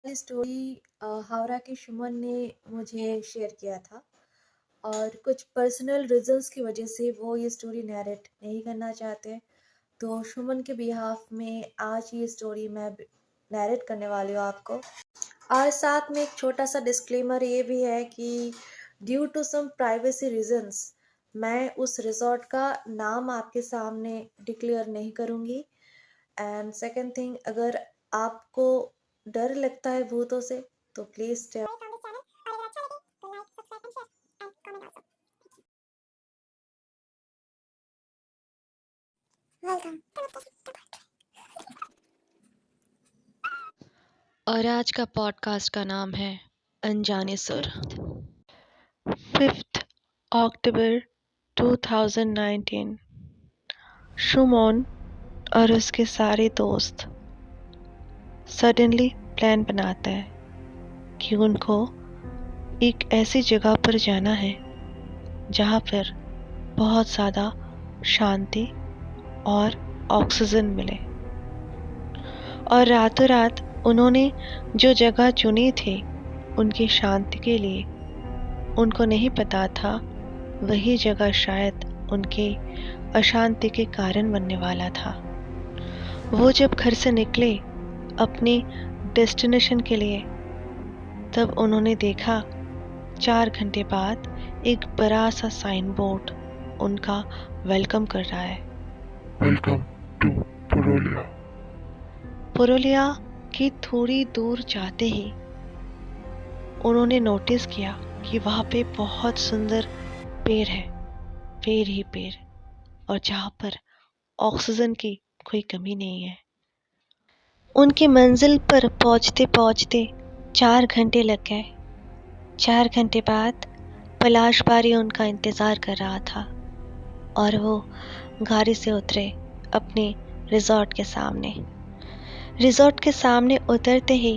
Story Howrah के सुमन ने मुझे शेयर किया था और कुछ पर्सनल रीजंस की वजह से वो ये स्टोरी नैरेट नहीं करना चाहते। तो सुमन के बिहाफ में आज ये स्टोरी मैं नैरेट करने वाली हूँ आपको। और साथ में एक छोटा सा डिस्क्लेमर ये भी है कि due to some privacy reasons मैं उस रिजॉर्ट का नाम आपके सामने डिक्लेयर नहीं करूँगी। एंड सेकेंड थिंग, अगर आपको डर लगता है भूतों से तो प्लीज स्टे। और आज का पॉडकास्ट का नाम है अनजाने सुर। 5 अक्टूबर 2019 सुमन और उसके सारे दोस्त सडनली प्लान बनाते हैं कि उनको एक ऐसी जगह पर जाना है जहाँ पर बहुत ज़्यादा शांति और ऑक्सीजन मिले। और रातों रात उन्होंने जो जगह चुनी थी उनकी शांति के लिए, उनको नहीं पता था वही जगह शायद उनके अशांति के कारण बनने वाला था। वो जब घर से निकले अपनी डेस्टिनेशन के लिए, तब उन्होंने देखा 4 घंटे बाद एक बड़ा सा साइन बोर्ड उनका वेलकम कर रहा है। Welcome to Purulia. पुरुलिया की थोड़ी दूर जाते ही उन्होंने नोटिस किया कि वहाँ पे बहुत सुंदर पेड़ है, पेड़ ही पेड़, और जहाँ पर ऑक्सीजन की कोई कमी नहीं है। उनकी मंजिल पर पहुँचते पहुँचते 4 घंटे लग गए। 4 घंटे बाद पलाशबारी उनका इंतज़ार कर रहा था और वो गाड़ी से उतरे अपने रिजॉर्ट के सामने। रिजॉर्ट के सामने उतरते ही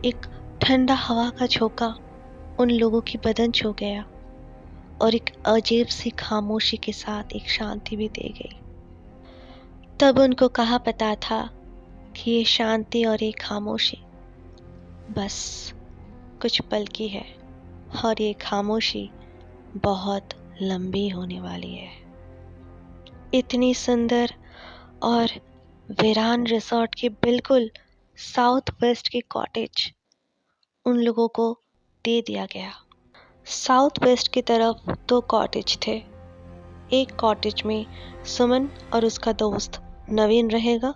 एक ठंडा हवा का झोंका उन लोगों की बदन छू गया और एक अजीब सी खामोशी के साथ एक शांति भी दे गई। तब उनको कहाँ पता था कि ये शांति और ये खामोशी बस कुछ पल की है और ये खामोशी बहुत लंबी होने वाली है। इतनी सुंदर और वीरान रिसोर्ट के बिल्कुल साउथ वेस्ट के कॉटेज उन लोगों को दे दिया गया। साउथ वेस्ट की तरफ 2 कॉटेज थे। एक कॉटेज में सुमन और उसका दोस्त नवीन रहेगा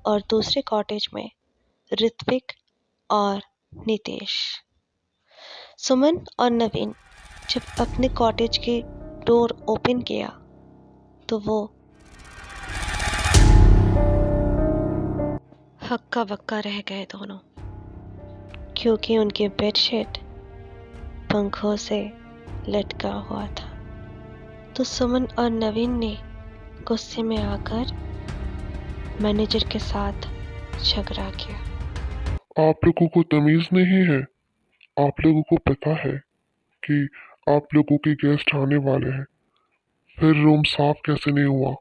और दूसरे कॉटेज में ऋत्विक और नितेश। सुमन और नवीन जब अपने कॉटेज के डोर ओपन किया तो वो हक्का बक्का रह गए दोनों, क्योंकि उनके बेडशीट पंखों से लटका हुआ था। तो सुमन और नवीन ने गुस्से में आकर मैनेजर के साथ झगड़ा किया। आप लोगों को तमीज नहीं है? आप लोगों को पता है कि आप लोगों के गेस्ट आने वाले हैं, फिर रूम साफ कैसे नहीं हुआ?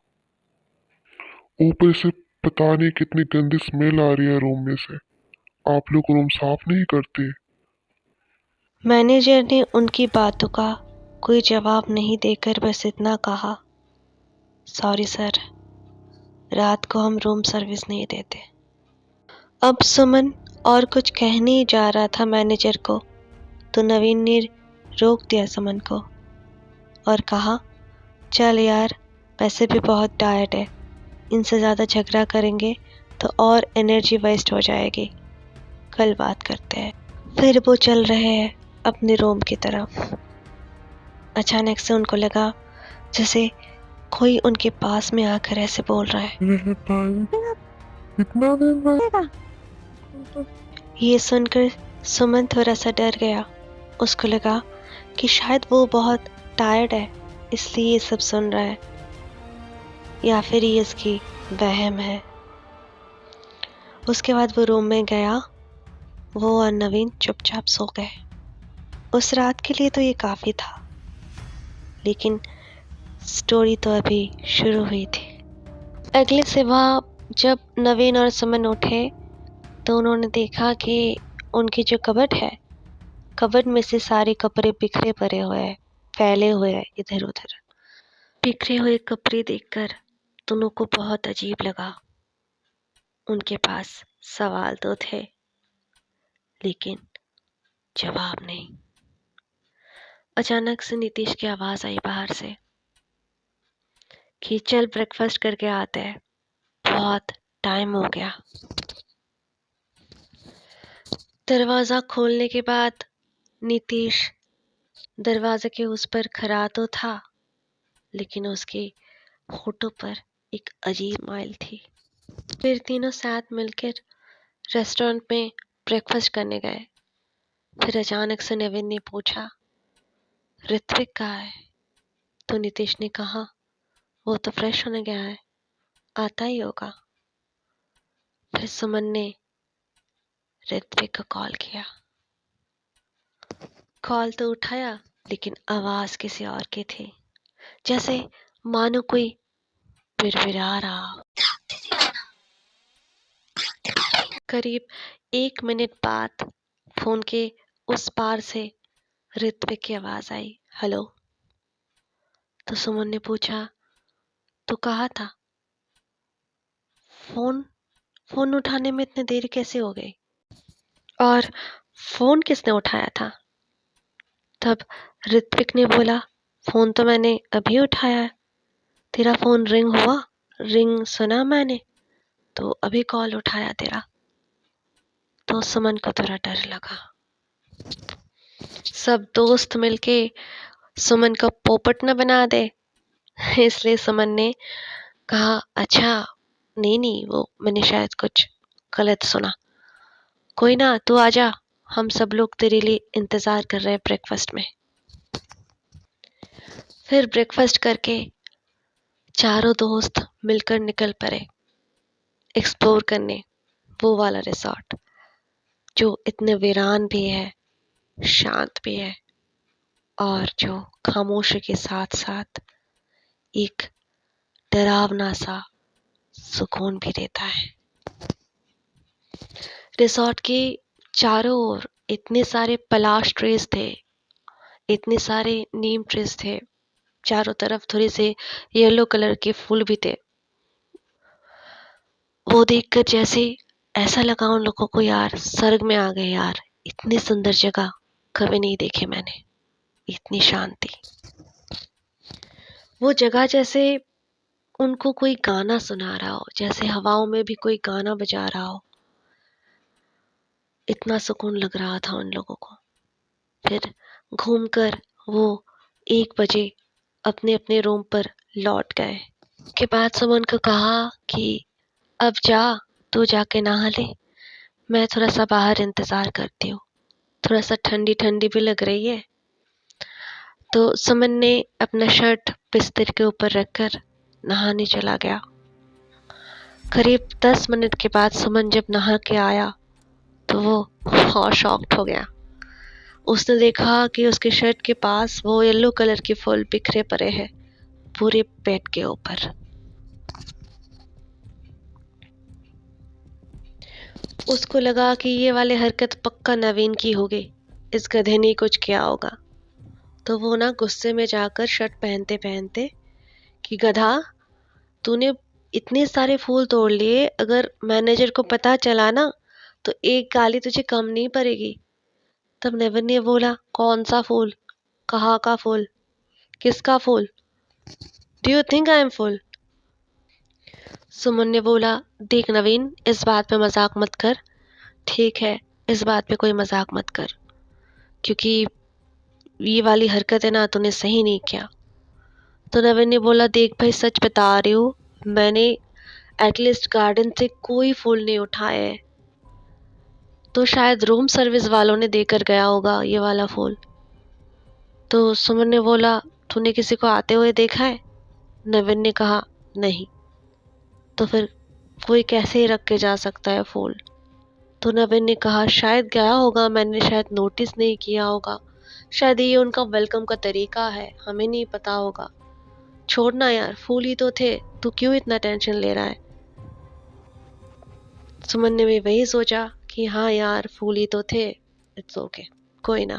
ऊपर से पता नहीं कितनी गंदी स्मेल आ रही है रूम में से। आप लोग रूम साफ नहीं करते? मैनेजर ने उनकी बातों का कोई जवाब नहीं देकर बस इतना कहा, सॉरी सर, रात को हम रूम सर्विस नहीं देते। अब सुमन और कुछ कहने ही जा रहा था मैनेजर को, तो नवीन ने रोक दिया सुमन को और कहा, चल यार, वैसे भी बहुत टायर्ड है, इनसे ज़्यादा झगड़ा करेंगे तो और एनर्जी वेस्ट हो जाएगी, कल बात करते हैं। फिर वो चल रहे हैं अपने रूम की तरफ। अचानक से उनको लगा जैसे कोई उनके पास में आकर ऐसे बोल रहा है। इतना दिन लगेगा? ये सुनकर सुमन थोड़ा सा डर गया। उसको लगा कि शायद वो बहुत टायर्ड है इसलिए ये सब सुन रहा है, या फिर ये इसकी वहम है। उसके बाद वो रूम में गया। वो और नवीन चुपचाप सो गए। उस रात के लिए तो ये काफ़ी था, लेकिन स्टोरी तो अभी शुरू हुई थी। अगले सुबह जब नवीन और सुमन उठे तो उन्होंने देखा कि उनकी जो कबर्ड है, कबर्ड में से सारे कपड़े बिखरे पड़े हुए हैं, फैले हुए हैं इधर उधर। बिखरे हुए कपड़े देखकर दोनों को बहुत अजीब लगा। उनके पास सवाल तो थे, लेकिन जवाब नहीं। अचानक से नीतीश की आवाज आई बाहर से कि चल ब्रेकफास्ट करके आते हैं, बहुत टाइम हो गया। दरवाजा खोलने के बाद नीतीश दरवाजे के उस पर खड़ा तो था, लेकिन उसके होठों पर एक अजीब स्माइल थी। फिर तीनों साथ मिलकर रेस्टोरेंट में ब्रेकफास्ट करने गए। फिर अचानक से नवीन ने पूछा, ऋत्विक कहाँ है? तो नीतीश ने कहा, वो तो फ्रेश होने गया है, आता ही होगा। फिर सुमन ने ऋत्विक को कॉल किया। कॉल तो उठाया, लेकिन आवाज किसी और की थी, जैसे मानो कोई बिड़बिड़ा रहा हो। करीब 1 मिनट बाद फोन के उस पार से ऋत्विक की आवाज आई, हेलो। तो सुमन ने पूछा, तू कहाँ था? फोन उठाने में इतनी देर कैसे हो गई? और फोन किसने उठाया था? तब ऋत्विक ने बोला, फोन तो मैंने अभी उठाया है, तेरा फोन रिंग हुआ, रिंग सुना मैंने, तो अभी कॉल उठाया तेरा। तो सुमन को थोड़ा डर लगा। सब दोस्त मिलके सुमन को पोपट न बना दे, इसलिए सुमन ने कहा, अच्छा नहीं, वो मैंने शायद कुछ गलत सुना। कोई ना, तू आजा, हम सब लोग तेरे लिए इंतजार कर रहे हैं ब्रेकफास्ट में। फिर ब्रेकफास्ट करके चारों दोस्त मिलकर निकल पड़े एक्सप्लोर करने वो वाला रिसॉर्ट, जो इतने वीरान भी है, शांत भी है, और जो खामोशी के साथ साथ एक डरावना सा सुकून भी देता है। रिसॉर्ट के चारों ओर इतने सारे पलाश ट्रीज थे, इतने सारे नीम ट्रीज थे, चारों तरफ थोड़े से येलो कलर के फूल भी थे। वो देखकर जैसे ऐसा लगा उन लोगों को, यार स्वर्ग में आ गए यार, इतनी सुंदर जगह कभी नहीं देखी मैंने, इतनी शांति। वो जगह जैसे उनको कोई गाना सुना रहा हो, जैसे हवाओं में भी कोई गाना बजा रहा हो, इतना सुकून लग रहा था उन लोगों को। फिर घूमकर वो 1 बजे अपने अपने रूम पर लौट गए। के बाद सुमन को कहा कि अब जा, तू जाके नहा ले, मैं थोड़ा सा बाहर इंतजार करती हूँ, थोड़ा सा ठंडी ठंडी भी लग रही है। तो सुमन ने अपना शर्ट बिस्तर के ऊपर रखकर नहाने चला गया। करीब 10 मिनट के बाद सुमन जब नहा के आया तो वो और शॉक्ड हो गया। उसने देखा कि उसके शर्ट के पास वो येलो कलर के फूल बिखरे पड़े हैं पूरे बेड के ऊपर। उसको लगा कि ये वाली हरकत पक्का नवीन की होगी, इस गधे ने कुछ किया होगा। तो वो ना गुस्से में जाकर शर्ट पहनते पहनते कि गधा, तूने इतने सारे फूल तोड़ लिए, अगर मैनेजर को पता चला ना तो एक गाली तुझे कम नहीं पड़ेगी। तब नवीन ने बोला, कौन सा फूल, कहाँ का फूल, किसका फूल, do you think I am fool? Suman ने बोला, देख नवीन, इस बात पे मजाक मत कर, ठीक है, इस बात पे कोई मजाक मत कर, क्योंकि ये वाली हरकत है ना, तूने सही नहीं किया। तो नवीन ने बोला, देख भाई, सच बता रही हूँ, मैंने एटलीस्ट गार्डन से कोई फूल नहीं उठाए है, तो शायद रूम सर्विस वालों ने देकर गया होगा ये वाला फूल। तो सुमन ने बोला, तूने किसी को आते हुए देखा है? नवीन ने कहा, नहीं। तो फिर कोई कैसे ही रख के जा सकता है फूल? तो नवीन ने कहा, शायद गया होगा, मैंने शायद नोटिस नहीं किया होगा, शायद ये उनका वेलकम का तरीका है, हमें नहीं पता होगा। छोड़ना यार, फूल ही तो थे, तू क्यों इतना टेंशन ले रहा है? सुमन ने भी वही सोचा कि कि हाँ यार फूल ही तो थे, इट्स ओके, कोई ना।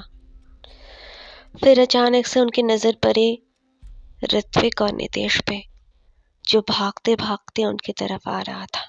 फिर अचानक से उनकी नज़र पड़ी ऋत्विक और नितेश पे, जो भागते भागते उनकी तरफ आ रहा था।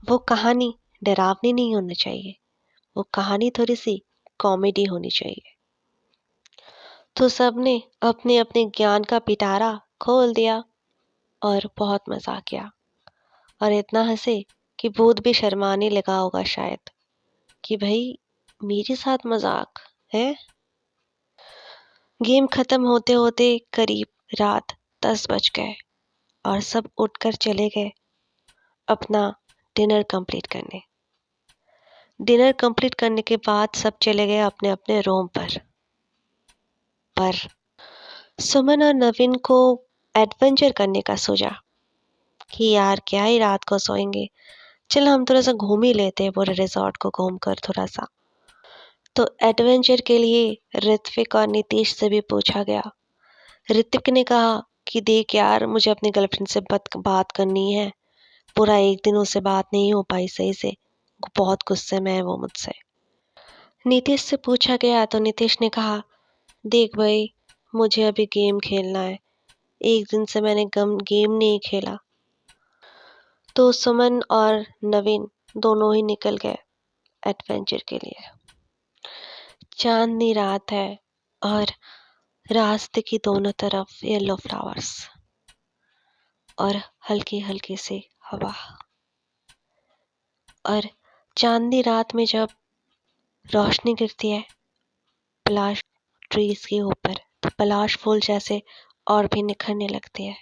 वो कहानी डरावनी नहीं होनी चाहिए, वो कहानी थोड़ी सी कॉमेडी होनी चाहिए। तो सबने अपने अपने ज्ञान का पिटारा खोल दिया और बहुत मजा किया, और इतना हंसे कि भूत भी शर्माने लगा होगा शायद, कि भाई मेरे साथ मजाक है। गेम खत्म होते होते करीब रात 10 बज गए और सब उठकर चले गए अपना डिनर कंप्लीट करने। डिनर कंप्लीट करने के बाद सब चले गए अपने अपने रूम पर सुमन और नवीन को एडवेंचर करने का सोचा कि यार क्या ही रात को सोएंगे, चल हम थोड़ा सा घूम ही लेते हैं पूरे रिजॉर्ट को घूम कर थोड़ा सा। तो एडवेंचर के लिए ऋत्विक और नीतीश से भी पूछा गया। ऋत्विक ने कहा कि देख यार मुझे अपनी गर्लफ्रेंड से बात करनी है, पूरा एक दिन उससे बात नहीं हो पाई सही से, बहुत गुस्से में है वो मुझसे। नीतीश से पूछा गया तो नीतीश ने कहा देख भाई मुझे अभी गेम खेलना है, एक दिन से मैंने गेम नहीं खेला। तो सुमन और नवीन दोनों ही निकल गए एडवेंचर के लिए। चांदनी रात है और रास्ते की दोनों तरफ येलो फ्लावर्स और हल्की हल्की सी हवा। और चांदनी रात में जब रोशनी गिरती है पलाश ट्रीज के ऊपर, तो पलाश फूल जैसे और भी निखरने लगती है।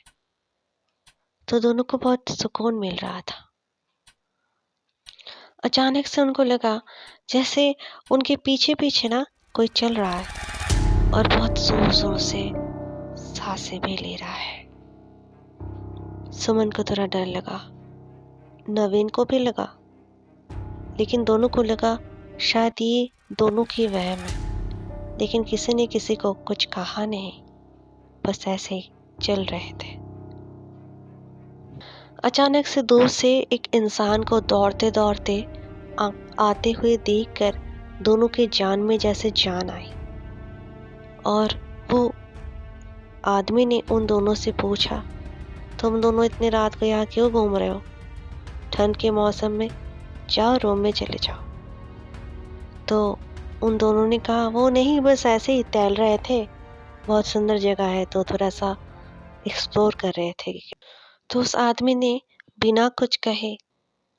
तो दोनों को बहुत सुकून मिल रहा था। अचानक से उनको लगा जैसे उनके पीछे पीछे ना कोई चल रहा है और बहुत जोर जोर से सांसें भी ले रहा है। सुमन को थोड़ा डर लगा, नवीन को भी लगा, लेकिन दोनों को लगा शायद ये दोनों की वहम है। लेकिन किसी ने किसी को कुछ कहा नहीं, बस ऐसे ही चल रहे थे। अचानक से दूर से एक इंसान को दौड़ते दौड़ते आते हुए देखकर दोनों के जान में जैसे जान आई। और वो आदमी ने उन दोनों से पूछा, तुम दोनों इतनी रात को यहाँ क्यों घूम रहे हो? ठंड के मौसम में जाओ रूम में चले जाओ। तो उन दोनों ने कहा, वो नहीं, बस ऐसे ही टहल रहे थे, बहुत सुंदर जगह है तो थोड़ा सा एक्सप्लोर कर रहे थे। तो उस आदमी ने बिना कुछ कहे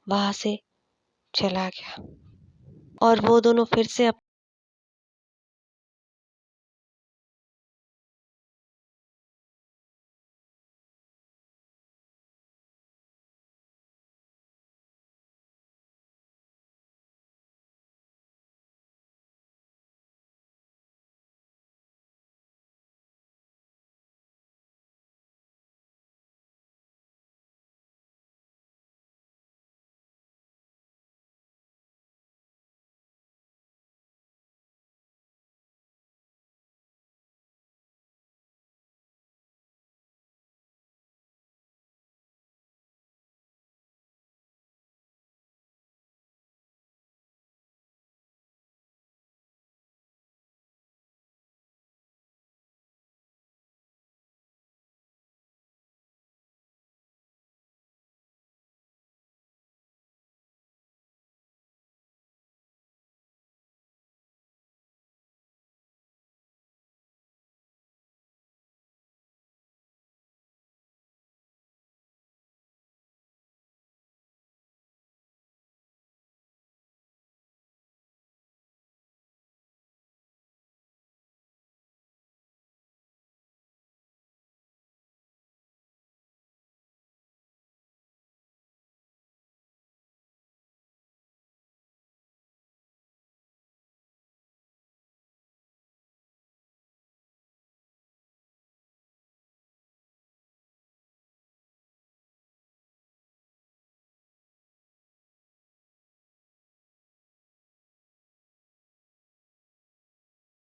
वहां से चला गया और वो दोनों फिर से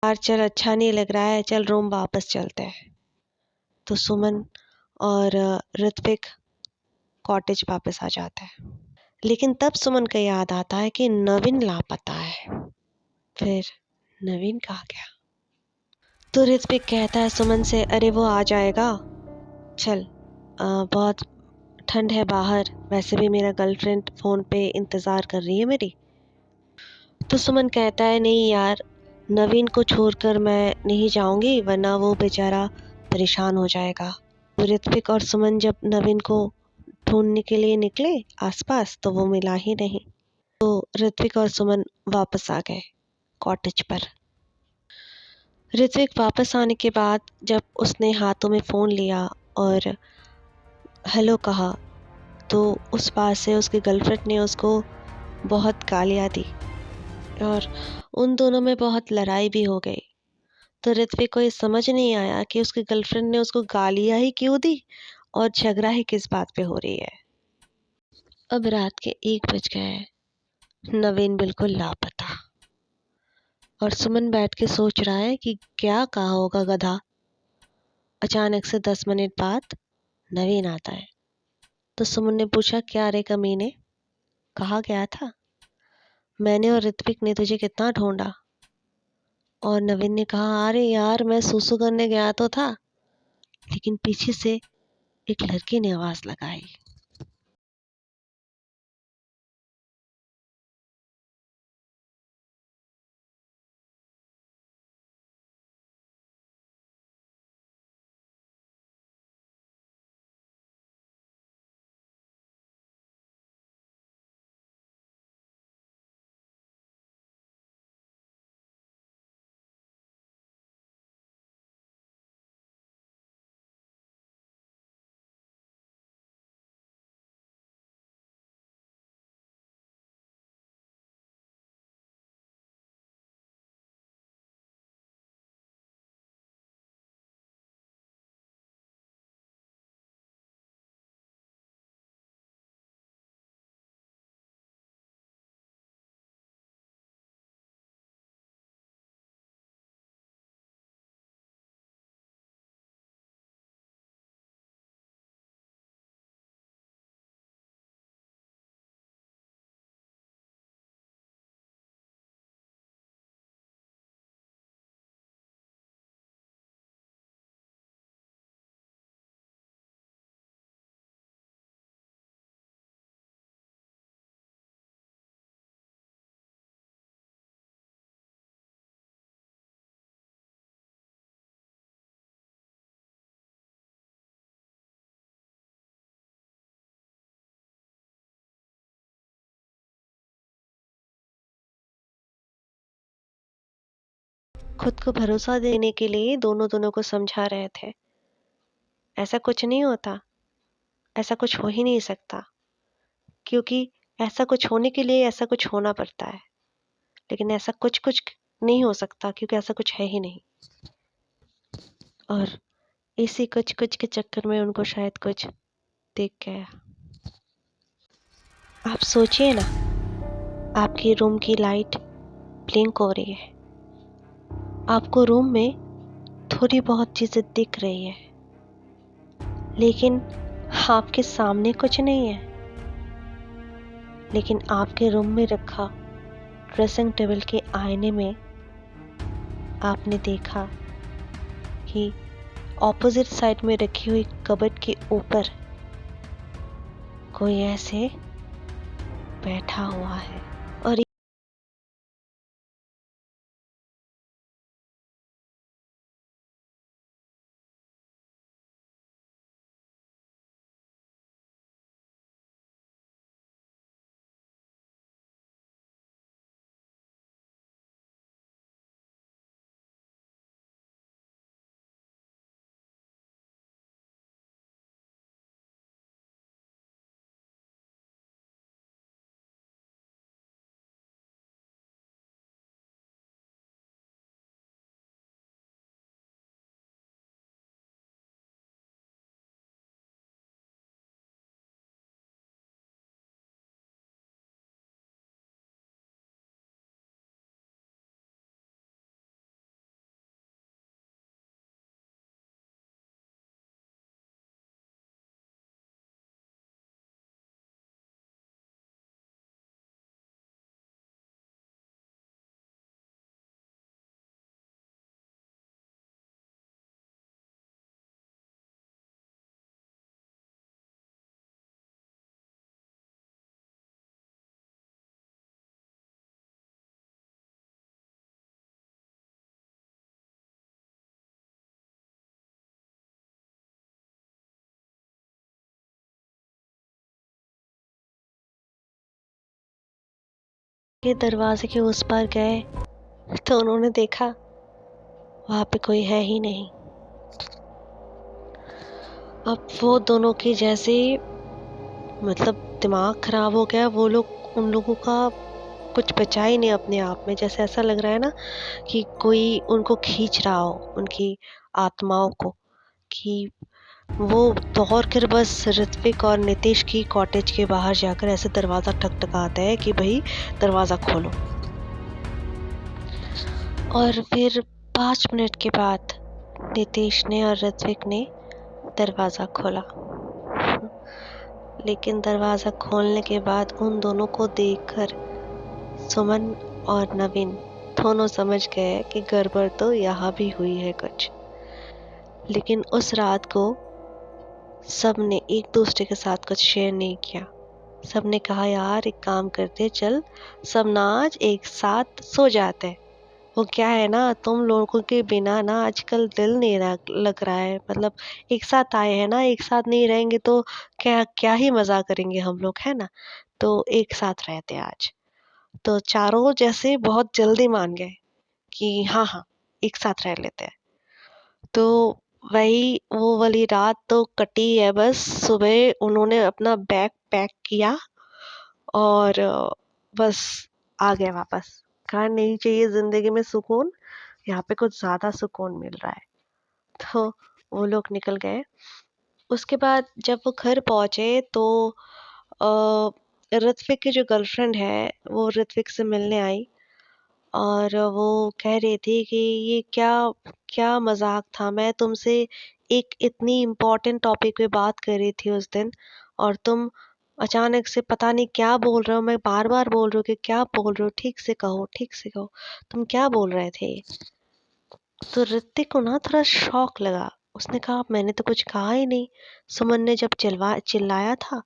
यार चल अच्छा नहीं लग रहा है, चल रूम वापस चलते हैं। तो सुमन और ऋत्विक कॉटेज वापस आ जाता है। लेकिन तब सुमन को याद आता है कि नवीन लापता है। फिर नवीन कहाँ गया? तो ऋत्विक कहता है सुमन से, अरे वो आ जाएगा, चल बहुत ठंड है बाहर, वैसे भी मेरा गर्लफ्रेंड फ़ोन पे इंतज़ार कर रही है मेरी। तो सुमन कहता है, नहीं यार, नवीन को छोड़कर मैं नहीं जाऊंगी, वरना वो बेचारा परेशान हो जाएगा। तो ऋत्विक और सुमन जब नवीन को ढूंढने के लिए निकले आसपास, तो वो मिला ही नहीं। तो ऋत्विक और सुमन वापस आ गए कॉटेज पर। ऋत्विक वापस आने के बाद जब उसने हाथों में फ़ोन लिया और हेलो कहा, तो उस पास से उसकी गर्लफ्रेंड ने उसको बहुत गालियाँ दी और उन दोनों में बहुत लड़ाई भी हो गई। तो ऋत्विक को ये समझ नहीं आया कि उसकी गर्लफ्रेंड ने उसको गालियाँ ही क्यों दी और झगड़ा ही किस बात पे हो रही है। अब रात के 1 बज गए, नवीन बिल्कुल लापता। और सुमन बैठ के सोच रहा है कि क्या कहा होगा गधा। अचानक से 10 मिनट बाद नवीन आता है। तो सुमन ने पूछा, क्या रे कमीने, कहाँ गया था? मैंने और ऋत्विक ने तुझे कितना ढूंढा। और नवीन ने कहा, अरे यार मैं सुसु करने गया तो था, लेकिन पीछे से एक लड़के ने आवाज लगाई। खुद को भरोसा देने के लिए दोनों दोनों को समझा रहे थे। ऐसा कुछ नहीं होता, ऐसा कुछ हो ही नहीं सकता, क्योंकि ऐसा कुछ होने के लिए ऐसा कुछ होना पड़ता है। लेकिन ऐसा कुछ कुछ नहीं हो सकता क्योंकि ऐसा कुछ है ही नहीं। और इसी कुछ कुछ के चक्कर में उनको शायद कुछ दिख गया। आप सोचिए ना, आपकी रूम की लाइट ब्लिंक हो रही है, आपको रूम में थोड़ी बहुत चीजें दिख रही है, लेकिन आपके सामने कुछ नहीं है। लेकिन आपके रूम में रखा ड्रेसिंग टेबल के आईने में आपने देखा कि ऑपोजिट साइड में रखी हुई कबर्ड के ऊपर कोई ऐसे बैठा हुआ है। और के दरवाजे के उस पार गए तो उन्होंने देखा वहां पे कोई है ही नहीं। अब वो दोनों की जैसे मतलब दिमाग खराब हो गया। वो लोग, उन लोगों का कुछ बचा ही नहीं अपने आप में। जैसे ऐसा लग रहा है ना कि कोई उनको खींच रहा हो, उनकी आत्माओं को, कि वो दौड़ कर बस ऋत्विक और नीतीश की कॉटेज के बाहर जाकर ऐसे दरवाज़ा ठकठकाते हैं कि भाई दरवाज़ा खोलो। और फिर 5 मिनट के बाद नीतीश ने और ऋत्विक ने दरवाज़ा खोला। लेकिन दरवाज़ा खोलने के बाद उन दोनों को देखकर सुमन और नवीन दोनों समझ गए कि गड़बड़ तो यहाँ भी हुई है कुछ। लेकिन उस रात को सब ने एक दूसरे के साथ कुछ शेयर नहीं किया। सब ने कहा यार एक काम करते, चल सब ना आज एक साथ सो जाते हैं। वो क्या है ना, तुम लोगों के बिना ना आजकल दिल नहीं लग रहा है। मतलब एक साथ आए हैं ना, एक साथ नहीं रहेंगे तो क्या क्या ही मज़ा करेंगे हम लोग, है ना। तो एक साथ रहते हैं आज। तो चारों जैसे बहुत जल्दी मान गए कि हाँ हाँ एक साथ रह लेते हैं। तो वही वो वाली रात तो कटी है। बस सुबह उन्होंने अपना बैग पैक किया और बस आ गए वापस। कहा नहीं चाहिए ज़िंदगी में सुकून, यहाँ पे कुछ ज़्यादा सुकून मिल रहा है। तो वो लोग निकल गए। उसके बाद जब वो घर पहुँचे तो अ, ऋत्विक की जो गर्लफ्रेंड है वो ऋत्विक से मिलने आई और वो कह रही थी कि ये क्या क्या मज़ाक था। मैं तुमसे एक इतनी इम्पोर्टेंट टॉपिक पे बात कर रही थी उस दिन और तुम अचानक से पता नहीं क्या बोल रहे हो। मैं बार-बार बोल रही हूँ कि क्या बोल रहे हो? ठीक से कहो, ठीक से कहो। तुम क्या बोल रहे थे? तो ऋतिक को ना थोड़ा शॉक लगा। उसने कहा मैंने तो कुछ कहा ही नहीं। सुमन ने जब चिल्लाया था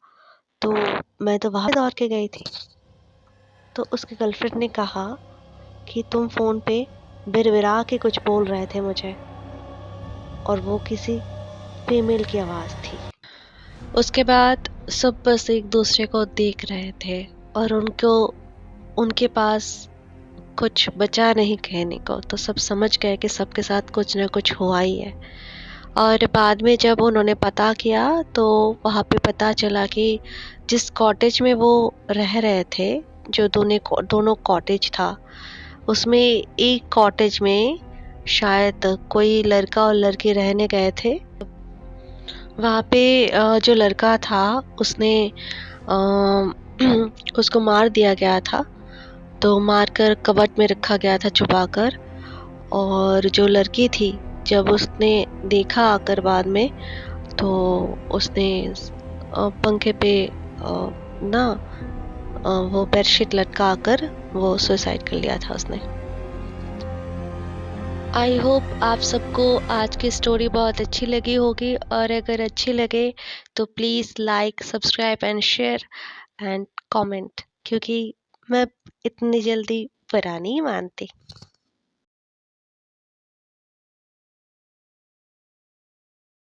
तो मैं तो वहाँ दौड़ के गई थी। तो उसकी गर्लफ्रेंड ने कहा कि तुम फ़ोन पे बिड़बिड़ा के कुछ बोल रहे थे मुझे और वो किसी फीमेल की आवाज़ थी। उसके बाद सब बस एक दूसरे को देख रहे थे और उनके पास कुछ बचा नहीं कहने को। तो सब समझ गए कि सबके साथ कुछ ना कुछ हुआ ही है। और बाद में जब उन्होंने पता किया तो वहाँ पे पता चला कि जिस कॉटेज में वो रह रहे थे, जो दोनों कॉटेज था, उसमें एक कॉटेज में शायद कोई लड़का और लड़की रहने गए थे। वहाँ पे जो लड़का था उसने उसको मार दिया गया था। तो मारकर कबर्ड में रखा गया था छुपाकर। और जो लड़की थी जब उसने देखा आकर बाद में तो उसने पंखे पे ना वो बेडशीट लटका कर वो सुसाइड कर लिया था उसने। आई होप आप सबको आज की स्टोरी बहुत अच्छी लगी होगी और अगर अच्छी लगे तो please like subscribe and share and comment, क्योंकि मैं इतनी जल्दी बुरा नहीं मानती।